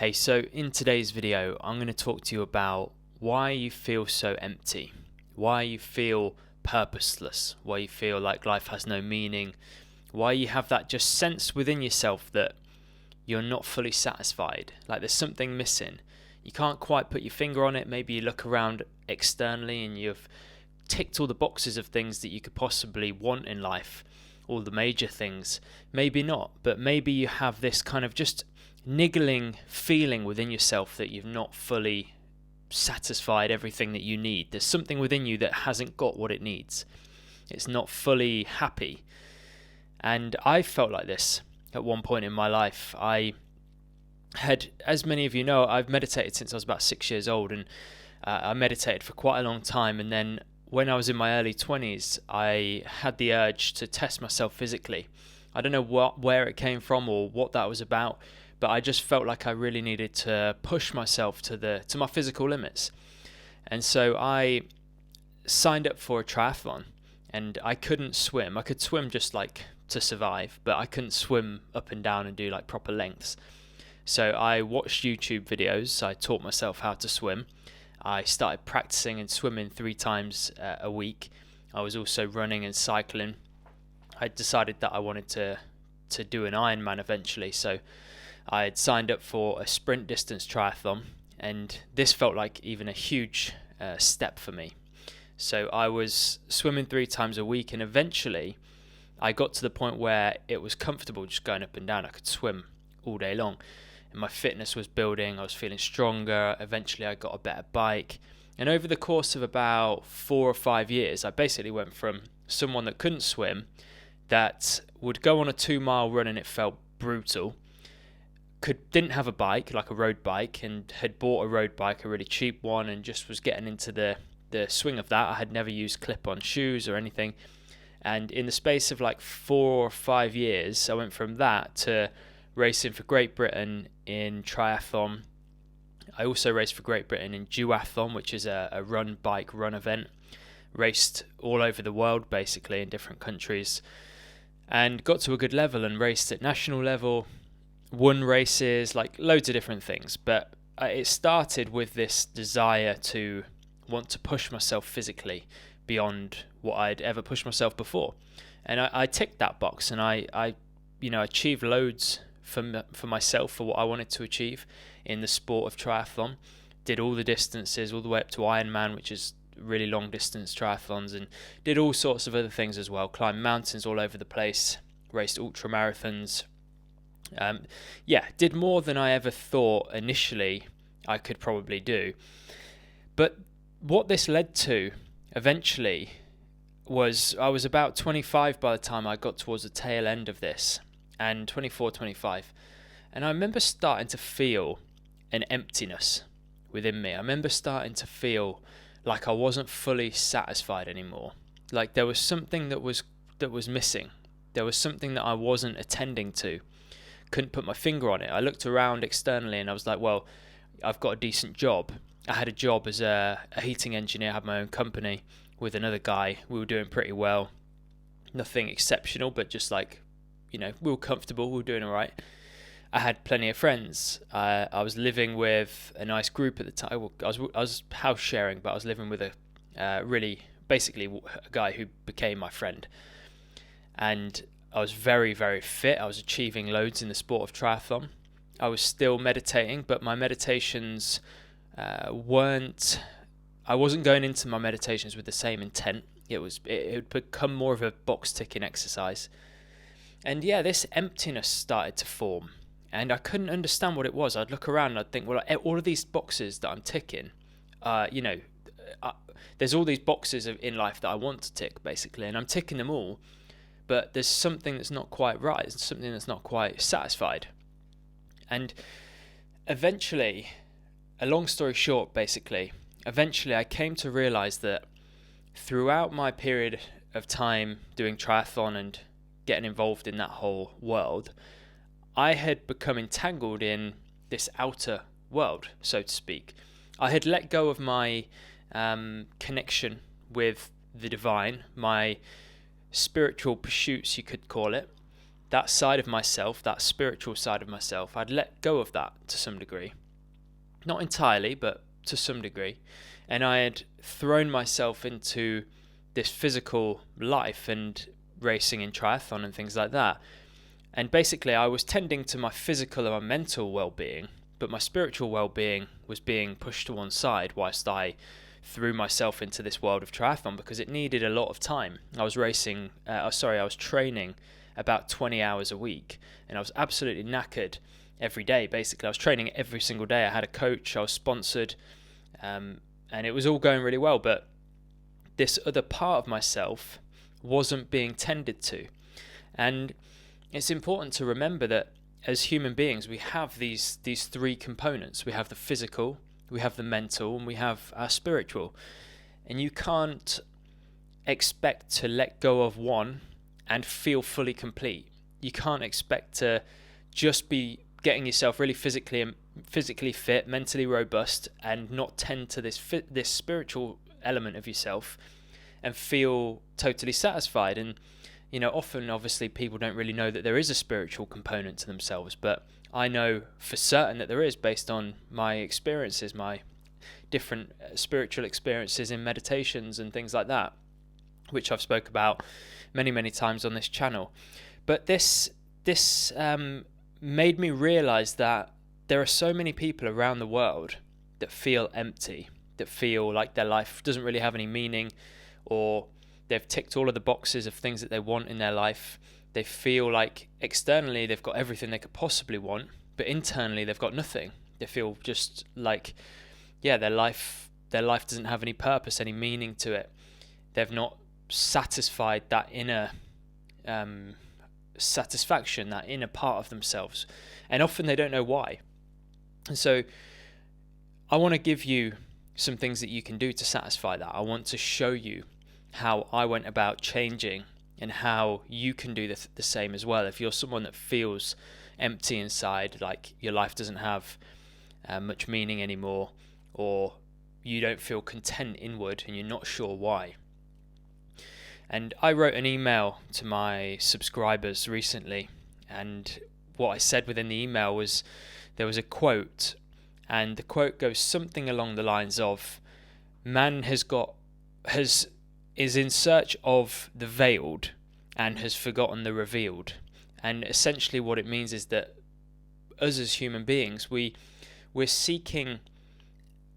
Hey, so in today's video, I'm going to talk to you about why you feel so empty, why you feel purposeless, why you feel like life has no meaning, why you have that just sense within yourself that you're not fully satisfied, like there's something missing. You can't quite put your finger on it. Maybe you look around externally and you've ticked all the boxes of things that you could possibly want in life, all the major things. Maybe not, but maybe you have this kind of just niggling feeling within yourself that you've not fully satisfied everything that you need. There's something within you that hasn't got what it needs. It's not fully happy. And I felt like this at one point in my life. I had, as many of you know, I've meditated since I was about 6 years old, and I meditated for quite a long time. And then when I was in my early 20s, I had the urge to test myself physically. I don't know where it came from or what that was about, but I just felt like I really needed to push myself to my physical limits. And so I signed up for a triathlon, and I couldn't swim. I could swim just like to survive, but I couldn't swim up and down and do like proper lengths. So I watched YouTube videos. I taught myself how to swim. I started practicing and swimming 3 times a week. I was also running and cycling. I decided that I wanted to do an Ironman eventually, so I had signed up for a sprint distance triathlon, and this felt like even a huge step for me. So I was swimming 3 times a week, and eventually I got to the point where it was comfortable just going up and down. I could swim all day long, and my fitness was building. I was feeling stronger. Eventually I got a better bike, and over the course of about 4 or 5 years, I basically went from someone that couldn't swim, that would go on a 2-mile run and it felt brutal, didn't have a bike, like a road bike, and had bought a road bike, a really cheap one, and just was getting into the swing of that. I had never used clip-on shoes or anything, and in the space of like 4 or 5 years, I went from that to racing for Great Britain in triathlon. I also raced for Great Britain in duathlon, which is a run event. Raced all over the world, basically, in different countries, and got to a good level and raced at national level, won races, like loads of different things. But it started with this desire to want to push myself physically beyond what I'd ever pushed myself before. And I ticked that box, and I achieved loads for myself, for what I wanted to achieve in the sport of triathlon. Did all the distances, all the way up to Ironman, which is really long distance triathlons, and did all sorts of other things as well. Climbed mountains all over the place, raced ultra marathons. Did more than I ever thought initially I could probably do. But what this led to eventually was, I was about 25 by the time I got towards the tail end of this, and 24, 25. And I remember starting to feel an emptiness within me. I remember starting to feel like I wasn't fully satisfied anymore. Like there was something that was missing. There was something that I wasn't attending to. Couldn't put my finger on it. I looked around externally and I was like, well, I've got a decent job. I had a job as a heating engineer. I had my own company with another guy. We were doing pretty well. Nothing exceptional, but just like, we were comfortable. We were doing all right. I had plenty of friends. I was living with a nice group at the time. I was house sharing, but I was living with basically a guy who became my friend. And I was very, very fit. I was achieving loads in the sport of triathlon. I was still meditating, but my meditations I wasn't going into my meditations with the same intent. It had become more of a box ticking exercise. And this emptiness started to form. And I couldn't understand what it was. I'd look around and I'd think, well, all of these boxes that I'm ticking, there's all these boxes in life that I want to tick, basically, and I'm ticking them all. But there's something that's not quite right. There's something that's not quite satisfied. And eventually, a long story short, basically, I came to realize that throughout my period of time doing triathlon and getting involved in that whole world, I had become entangled in this outer world, so to speak. I had let go of my connection with the divine, my spiritual pursuits, you could call it, that side of myself, that spiritual side of myself, I'd let go of that to some degree. Not entirely, but to some degree. And I had thrown myself into this physical life and racing in triathlon and things like that. And basically I was tending to my physical and my mental well-being, but my spiritual well-being was being pushed to one side whilst I threw myself into this world of triathlon, because it needed a lot of time. I was training about 20 hours a week, and I was absolutely knackered every day. Basically, I was training every single day. I had a coach, I was sponsored, and it was all going really well, but this other part of myself wasn't being tended to. And it's important to remember that as human beings, we have these three components. We have the physical, we have the mental, and we have our spiritual. And you can't expect to let go of one and feel fully complete. You can't expect to just be getting yourself really physically fit, mentally robust, and not tend to this spiritual element of yourself and feel totally satisfied. And often, obviously, people don't really know that there is a spiritual component to themselves, but I know for certain that there is, based on my experiences, my different spiritual experiences in meditations and things like that, which I've spoke about many times on this channel. But this made me realize that there are so many people around the world that feel empty, that feel like their life doesn't really have any meaning, or they've ticked all of the boxes of things that they want in their life. They feel like externally they've got everything they could possibly want, but internally they've got nothing. They feel just like, their life doesn't have any purpose, any meaning to it. They've not satisfied that inner satisfaction, that inner part of themselves, and often they don't know why. And so I want to give you some things that you can do to satisfy that. I want to show you how I went about changing and how you can do the same as well. If you're someone that feels empty inside, like your life doesn't have much meaning anymore, or you don't feel content inward and you're not sure why. And I wrote an email to my subscribers recently, and what I said within the email was, there was a quote, and the quote goes something along the lines of, man is in search of the veiled and has forgotten the revealed. And essentially what it means is that us as human beings, we're seeking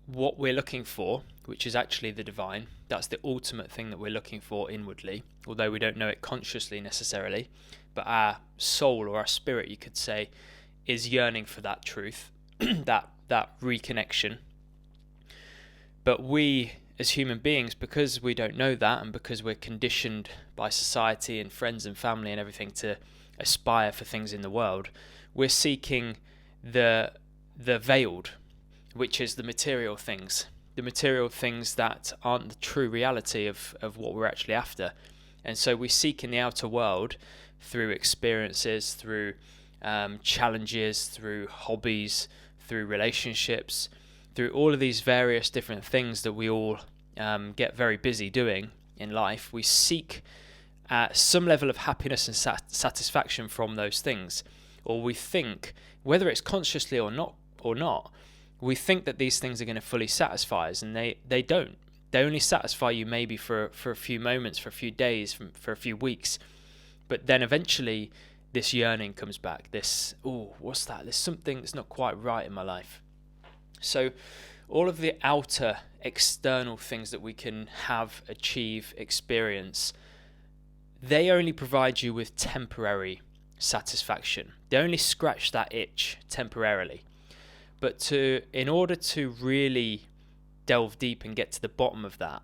what we're looking for, which is actually the divine. That's the ultimate thing that we're looking for inwardly, although we don't know it consciously necessarily. But our soul, or our spirit, you could say, is yearning for that truth, that reconnection. But we, as human beings, because we don't know that, and because we're conditioned by society and friends and family and everything to aspire for things in the world, we're seeking the veiled, which is the material things that aren't the true reality of what we're actually after. And so we seek in the outer world through experiences, through challenges, through hobbies, through relationships, through all of these various different things that we all get very busy doing in life. We seek some level of happiness and satisfaction from those things, or we think, whether it's consciously or not, we think that these things are going to fully satisfy us, and they don't. They only satisfy you maybe for a few moments, for a few days, for a few weeks, but then eventually this yearning comes back. This, what's that? There's something that's not quite right in my life. So all of the outer, external things that we can have, achieve, experience, they only provide you with temporary satisfaction. They only scratch that itch temporarily. But in order to really delve deep and get to the bottom of that,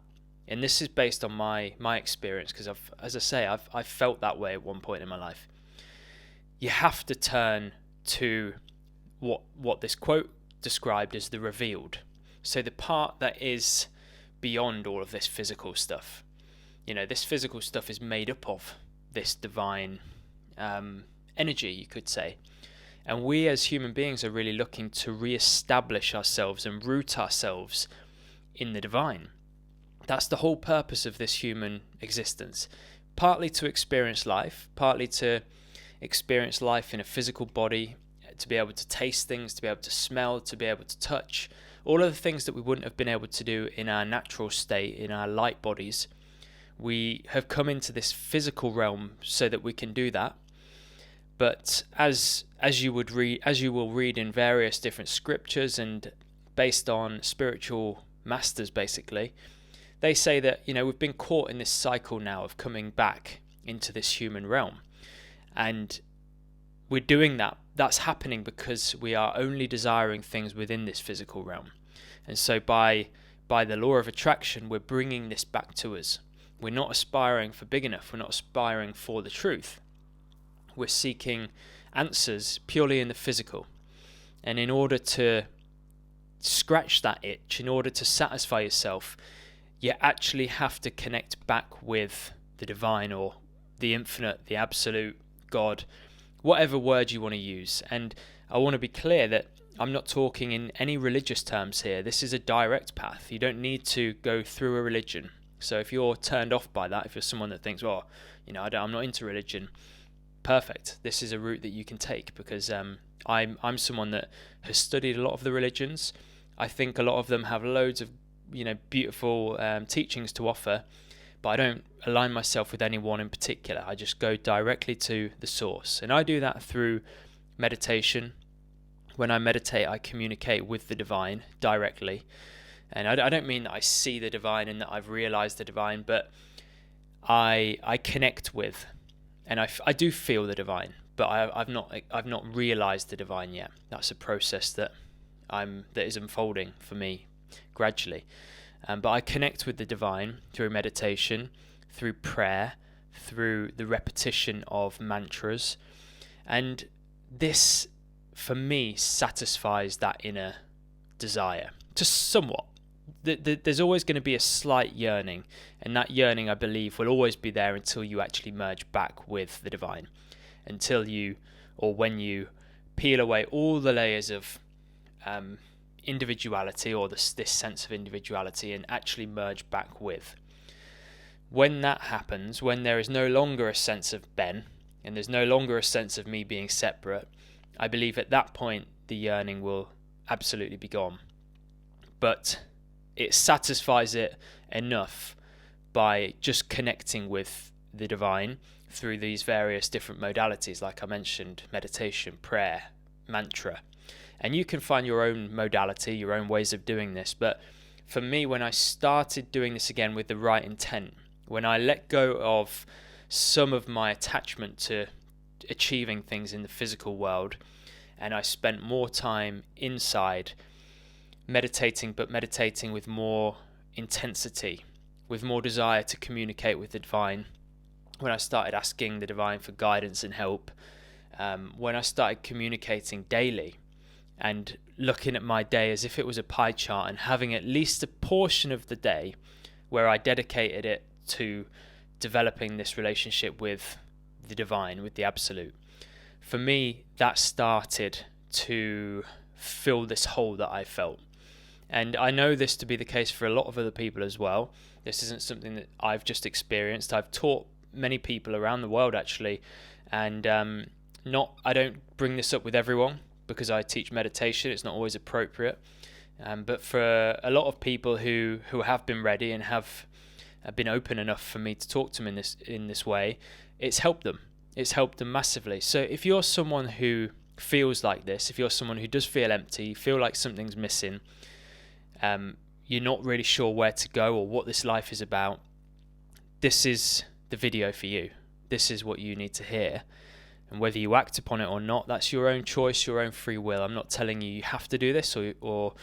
and this is based on my experience, because I've felt that way at one point in my life, you have to turn to what this quote described as the revealed. So the part that is beyond all of this physical stuff. This physical stuff is made up of this divine energy, you could say. And we as human beings are really looking to re-establish ourselves and root ourselves in the divine. That's the whole purpose of this human existence. Partly to experience life, partly to experience life in a physical body, to be able to taste things, to be able to smell, to be able to touch, all of the things that we wouldn't have been able to do in our natural state, in our light bodies. We have come into this physical realm so that we can do that. But as you will read in various different scriptures and based on spiritual masters, basically, they say that, we've been caught in this cycle now of coming back into this human realm. And we're doing that. That's happening because we are only desiring things within this physical realm. And so by the law of attraction, we're bringing this back to us. We're not aspiring for big enough. We're not aspiring for the truth. We're seeking answers purely in the physical. And in order to scratch that itch, in order to satisfy yourself, you actually have to connect back with the divine or the infinite, the absolute, God, whatever word you want to use. And I want to be clear that I'm not talking in any religious terms here. This is a direct path. You don't need to go through a religion. So if you're turned off by that, if you're someone that thinks, well, I'm not into religion, perfect. This is a route that you can take, because I'm someone that has studied a lot of the religions. I think a lot of them have loads of beautiful teachings to offer, but I don't align myself with any one in particular. I just go directly to the source, and I do that through meditation. When I meditate, I communicate with the divine directly, and I don't mean that I see the divine and that I've realized the divine, but I connect with, and I do feel the divine, but I've not realized the divine yet. That's a process that is unfolding for me gradually. But I connect with the divine through meditation, through prayer, through the repetition of mantras, and this, for me, satisfies that inner desire, just somewhat. There's always going to be a slight yearning, and that yearning, I believe, will always be there until you actually merge back with the divine, when you peel away all the layers of individuality, or this sense of individuality, and actually merge back with. When that happens, when there is no longer a sense of Ben, and there's no longer a sense of me being separate, I believe at that point the yearning will absolutely be gone. But it satisfies it enough by just connecting with the divine through these various different modalities, like I mentioned: meditation, prayer, mantra. And you can find your own modality, your own ways of doing this. But for me, when I started doing this again with the right intent, when I let go of some of my attachment to achieving things in the physical world, and I spent more time inside meditating, but meditating with more intensity, with more desire to communicate with the divine, when I started asking the divine for guidance and help, when I started communicating daily, and looking at my day as if it was a pie chart, and having at least a portion of the day where I dedicated it to developing this relationship with the divine, with the absolute. For me, that started to fill this hole that I felt. And I know this to be the case for a lot of other people as well. This isn't something that I've just experienced. I've taught many people around the world, actually, and I don't bring this up with everyone, because I teach meditation. It's not always appropriate, but for a lot of people who have been ready and have been open enough for me to talk to them in this way, it's helped them. It's helped them massively. So if you're someone who feels like this, if you're someone who does feel empty, you feel like something's missing, you're not really sure where to go or what this life is about, this is the video for you. This is what you need to hear. And whether you act upon it or not, that's your own choice, your own free will. I'm not telling you have to do this, or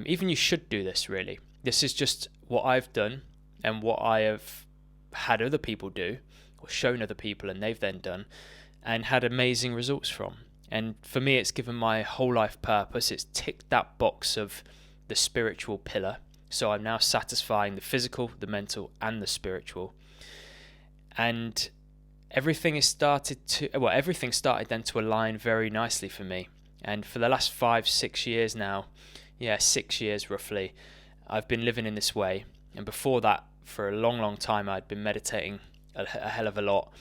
even you should do this, really. This is just what I've done and what I have had other people do, or shown other people, and they've then done and had amazing results from. And for me, it's given my whole life purpose. It's ticked that box of the spiritual pillar. So I'm now satisfying the physical, the mental, and the spiritual. And everything started then to align very nicely for me. And for the last 5-6 years now, 6 years roughly, I've been living in this way. And before that, for a long time, I'd been meditating a hell of a lot.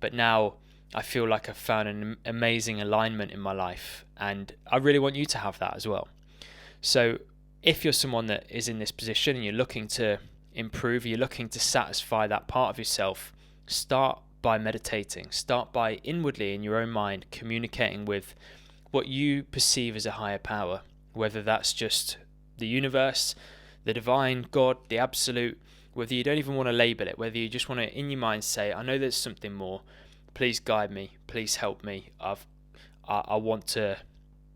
But now I feel like I've found an amazing alignment in my life, and I really want you to have that as well. So if you're someone that is in this position and you're looking to improve, you're looking to satisfy that part of yourself, start by meditating. Start by inwardly in your own mind communicating with what you perceive as a higher power, whether that's just the universe, the divine, God, the absolute, whether you don't even want to label it, whether you just want to in your mind say, I know there's something more, please guide me, please help me, I want to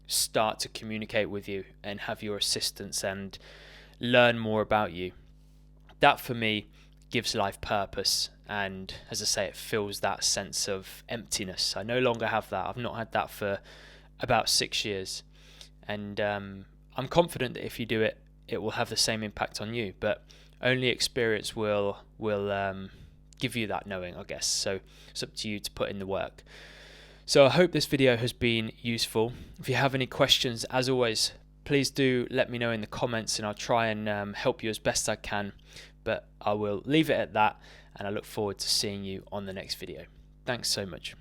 start to communicate with you and have your assistance and learn more about you. That for me gives life purpose, and as I say, it fills that sense of emptiness. I no longer have that. I've not had that for about 6 years, and I'm confident that if you do it, it will have the same impact on you, but only experience will give you that knowing, I guess. So it's up to you to put in the work. So I hope this video has been useful. If you have any questions, as always, please do let me know in the comments, and I'll try and help you as best I can. But I will leave it at that, and I look forward to seeing you on the next video. Thanks so much.